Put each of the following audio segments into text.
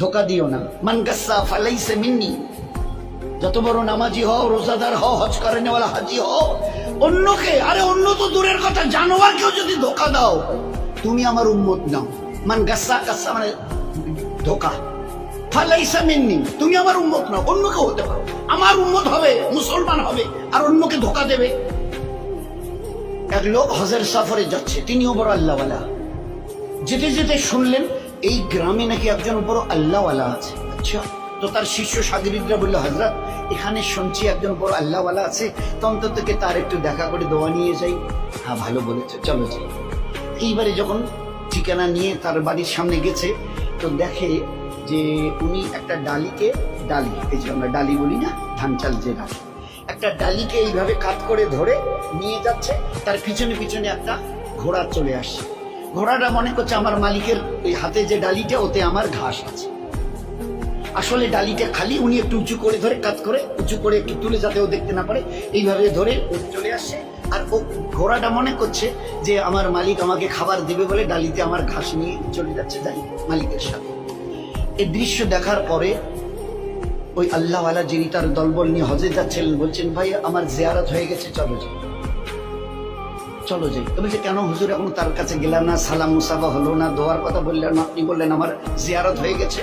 ধোকা দিও না। মান গাসসা ফালাইসা মিন্নি, যত বড় নামাজি হও, রোজাদার হও, হজ করে নেওয়ালা হাজি হও, অন্যকে, আরে অন্য তো দূরের কথা, জানোয়ারকেও যদি ধোকা দাও, তুমি আমার উম্মত নাও। মান গাসসা, গাসসা মানে ধোকা, ফালাইসা মিন্নি, তুমি আমার উম্মত নাও। অন্যকে হতে পারো, আমার উম্মত হবে, মুসলমান হবে, আর অন্যকে ধোকা দেবে। এক লোক হজের সফরে যাচ্ছে, তিনিও বড় আল্লাহওয়ালা। যেতে যেতে শুনলেন এই গ্রামে নাকি একজন বড় আল্লাহওয়ালা আছে। আচ্ছা, তো তার শিষ্য সাগরিদরা বললো, হযরত এখানে শুনছি একজন বড় আল্লাহওয়ালা আছে, তো অন্তত তার একটু দেখা করে দোয়া নিয়ে যাই। হ্যাঁ, ভালো বলেছে, চলো যাই। এইবারে যখন ঠিকানা নিয়ে তার বাড়ির সামনে গেছে, তো দেখে যে উনি একটা ডালিকে, ডালি, এই যে আমরা ডালি বলি না, ধান চাল যে ডালি, একটা ডালিকে এইভাবে কাত করে ধরে নিয়ে যাচ্ছে। তার পিছনে পিছনে একটা ঘোড়া চলে আসছে। ঘোড়াটা মনে করছে আমার মালিকের ওই হাতে যে ডালিটা, ওতে আমার ঘাস আছে। আসলে ডালিটা খালি, উনি একটু উঁচু করে ধরে, কাত করে উঁচু করে একটু তুলে, যাতে ও দেখতে না পারে, এইভাবে ধরে চলে আসছে। আর ও ঘোড়াটা মনে করছে যে আমার মালিক আমাকে খাবার দেবে বলে ডালিতে আমার ঘাস নিয়ে চলে যাচ্ছে, যাই মালিকের সাথে। এই দৃশ্য দেখার পরে ওই আল্লাহওয়ালা যিনি তার দলবল নিয়ে হজে যাচ্ছিলেন বলছেন, ভাই আমার জিয়ারত হয়ে গেছে, চলো যাই, চলো যাই। বলছে, কেন হুজুর, এখন তার কাছে গেলাম না, সালাম মুসাফা হলো না, দোয়ার কথা বললেন না, আপনি বললেন আমার জিয়ারত হয়ে গেছে।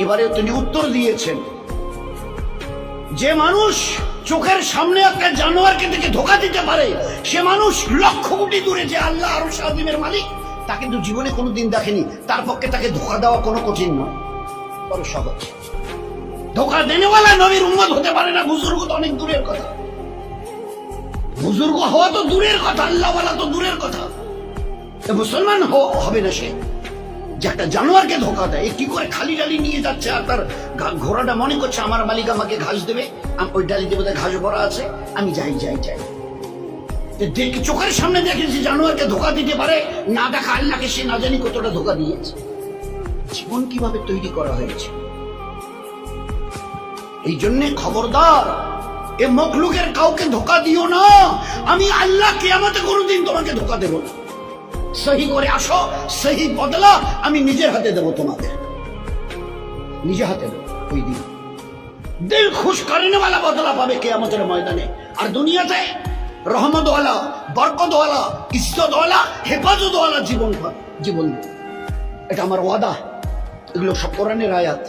এবারে তিনি উত্তর দিয়েছেন, যে মানুষ চোখের সামনে একটা জানোয়ারকে দেখে ধোকা দিতে পারে, সে মানুষ লক্ষ কোটি দূরে যে আল্লাহ আরশ আযীমের মালিক, তা কিন্তু জীবনে কোনোদিন দেখেনি। তার পক্ষে তাকে ধোকা দেওয়া কোনো কঠিন নয়, বড় সহজ। ধোকা দেনেওয়ালা নবীর উম্মত হতে পারে না, বুজুর্গ তো অনেক দূরের কথা, বুজুর্গ হওয়া তো দূরের কথা, আল্লাহওয়ালা তো দূরের কথা। মুসলমান হবে না সে, যে একটা জানোয়ারকে ধোকা দেয়। কি করে খালি ডালি নিয়ে যাচ্ছে, আর তার ঘোড়াটা মনে করছে আমার মালিক আমাকে ঘাস দেবে, ওই ডালি দেবে, ঘাস ভরা আছে, আমি যাই যাই যাই। চোখের সামনে দেখেছি জানোয়ারকে ধোকা দিতে পারে, না দেখা আল্লাহকে সে না জানি কতটা ধোকা দিয়েছে। জীবন কিভাবে তৈরি করা হয়েছে। এই জন্যে খবরদার, এ মখলুকের কাউকে ধোকা দিও না। আমি আল্লাহ কিয়ামতে কোনোদিন তোমাকে ধোকা দেব না। সহি করে আসো, সহি বদলা আমি নিজের হাতে দেবো তোমাকে, নিজে হাতে দেবো। ওই দিন দিল খুশ করেনেওয়ালা বদলা পাবে কিয়ামতের ময়দানে। আর দুনিয়াতে রহমতওয়ালা, বরকতওয়ালা, ইজ্জতওয়ালা, হেফাজতওয়ালা জীবন, এটা আমার ওয়াদা। এগুলো সব কোরআনের আয়াত।